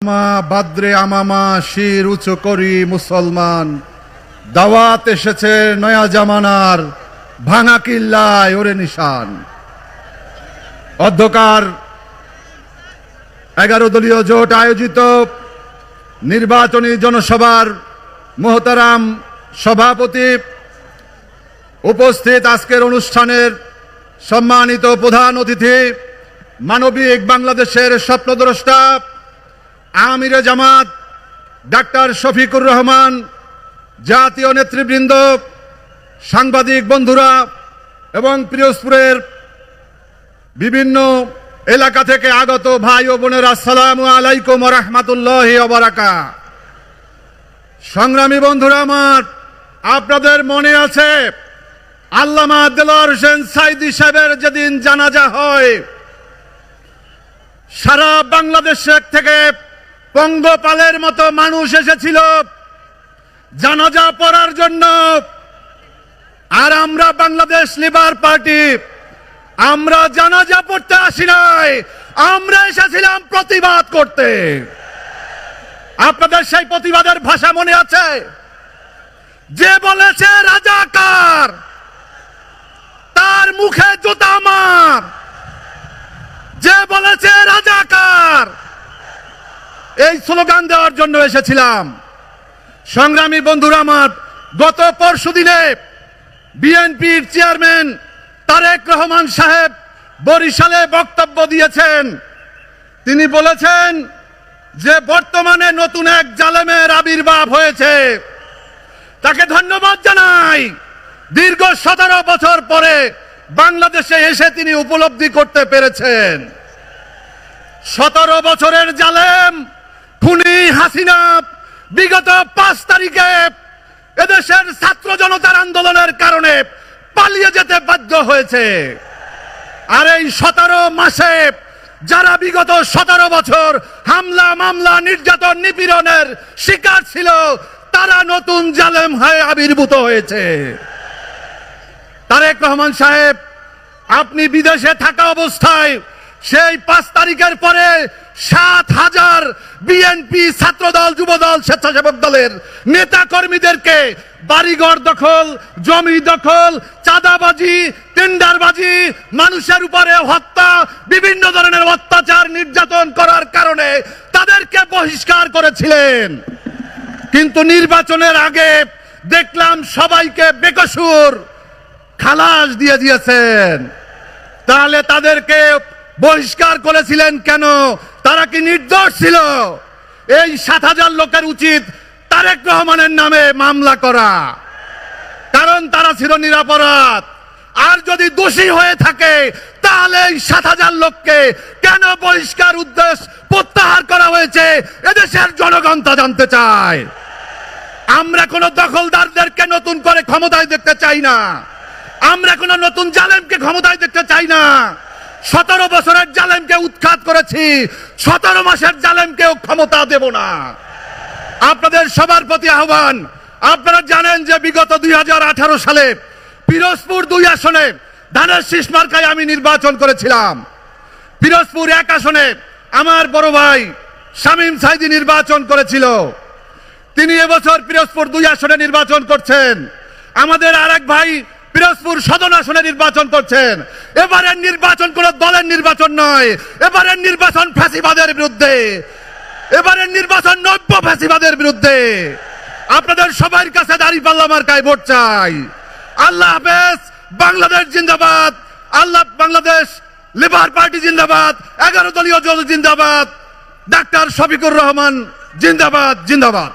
বাদ্রে আমামা শির উঁচু করি মুসলমান, দাওয়াত এসেছে নয়া জামানার, ভাঙা কিল্লায় ওরে নিশান। অধ্যকার 11 দলীয় জোট আয়োজিত নির্বাচনী জনসভার মোহতারাম সভাপতি, উপস্থিত আজকের অনুষ্ঠানের সম্মানিত প্রধান অতিথি, মানবিক বাংলাদেশের স্বপ্নদ্রষ্টা আমিরে জামাত ডাক্তার শফিকুর রহমান, জাতীয় নেতৃবৃন্দ, সাংবাদিক বন্ধুরা এবং পিরোজপুরের বিভিন্ন এলাকা থেকে আগত ভাই ও বোনেরা, আসসালামু আলাইকুম ওয়া রাহমাতুল্লাহি ওয়া বারাকাতুহু। সংগ্রামী বন্ধুরা আমার, আপনাদের মনে আছে আল্লামা দেলোয়ার হোসেন সাঈদী সাহেবের যেদিন জানাজা হয়, সারা বাংলাদেশ থেকে পঙ্গপালের মতো মানুষ এসেছিল জানাজা পড়ার জন্য। আর আমরা বাংলাদেশ লিবার পার্টি, আমরা জানাজা পড়তে আসি নাই, আমরা এসেছিলাম প্রতিবাদ করতে। আপনাদের সেই প্রতিবাদের ভাষা মনে আছে? যে বলেছে রাজাকার তার মুখে জুতা মার, যে বলেছে রাজাকার, এই স্লোগান দেওয়ার জন্য এসেছিলাম। সংগ্রামী বন্ধুরা আমার, গত পরশুদিনে বিএনপির চেয়ারম্যান তারেক রহমান সাহেব বরিশালে বক্তব্য দিয়েছেন। তিনি বলেছেন যে বর্তমানে নতুন এক জালেমের আবির্ভাব হয়েছে, তাকে ধন্যবাদ জানাই। দীর্ঘ 17 বছর পরে বাংলাদেশে এসে তিনি উপলব্ধি করতে পেরেছেন 17 বছরের জালেম খুনি হাসিনা বিগত 5 তারিখে এদেশের ছাত্র জনতার আন্দোলনের কারণে পালিয়ে যেতে বাধ্য হয়েছে। আর এই 17 মাসে যারা বিগত 17 বছর হামলা মামলা নির্যাতন নিপীড়নের শিকার ছিল, তারা নতুন জালেম হয়ে আবির্ভূত হয়েছে। তারেক রহমান সাহেব, আপনি বিদেশে থাকা অবস্থায় সেই 5 তারিখের পরে 7,000 বিএনপি ছাত্রদল, যুবদল, স্বেচ্ছাসেবক দলের নেতা কর্মীদেরকে বাড়িঘর দখল, জমি দখল, চাঁদাবাজি, টেন্ডারবাজি, মানুষের উপরে হত্যা, বিভিন্ন ধরনের অত্যাচার নির্যাতন করার কারণে তাদেরকে বহিষ্কার করেছিলেন। কিন্তু নির্বাচনের আগে দেখলাম সবাইকে বেকসুর খালাস দিয়ে দিয়েছেন। তাহলে তাদেরকে বহিষ্কার করেছিলেন কেন? তারা কি নির্দোষ ছিল? এই 7,000 লোকের উচিত তারেক রহমানের নামে মামলা করা, কারণ তারা ছিল নিরপরাধ। আর যদি দোষী হয়ে থাকে তাহলে এই 7,000 লোককে কেন বহিষ্কার উদ্দেশ্য প্রত্যাহার করা হয়েছে, এদেশের জনগণ তা জানতে চায়। আমরা কোন দখলদারদেরকে নতুন করে ক্ষমতায় দেখতে চাই না, আমরা কোন নতুন জালেমকে ক্ষমতায় দেখতে চাই না। 17 বছরের জালেমকে উৎখাত করেছি, 17 মাসের জালেমকেও ক্ষমতা দেব না। আপনাদের সবার প্রতি আহ্বান, আপনারা জানেন যে বিগত 2018 সালে পিরোজপুর 2 আসনে ধানের শীষ মার্কায় আমি নির্বাচন করেছিলাম। পিরোজপুর 1 আসনে আমার বড় ভাই শামীম সাঈদী নির্বাচন করেছিল। তিনি এবছর পিরোজপুর 2 আসনে নির্বাচন করছেন। আমাদের আরেক ভাই পিরোজপুর সদর আসনে নির্বাচন করছেন। এবারের নির্বাচন কোন দলের নির্বাচন নয়, এবারের নির্বাচন ফ্যাসিবাদের বিরুদ্ধে, এবারের নির্বাচন নব্য ফ্যাসিবাদের বিরুদ্ধে। আপনাদের সবার কাছে দাঁড়িপাল্লা মার্কায় ভোট চাই। আল্লাহ হাফেজ। বাংলাদেশ জিন্দাবাদ। আল্লাহ বাংলাদেশ লিবার পার্টি জিন্দাবাদ। 11 দলীয় জোট জিন্দাবাদ। ডাক্তার শফিকুর রহমান জিন্দাবাদ, জিন্দাবাদ।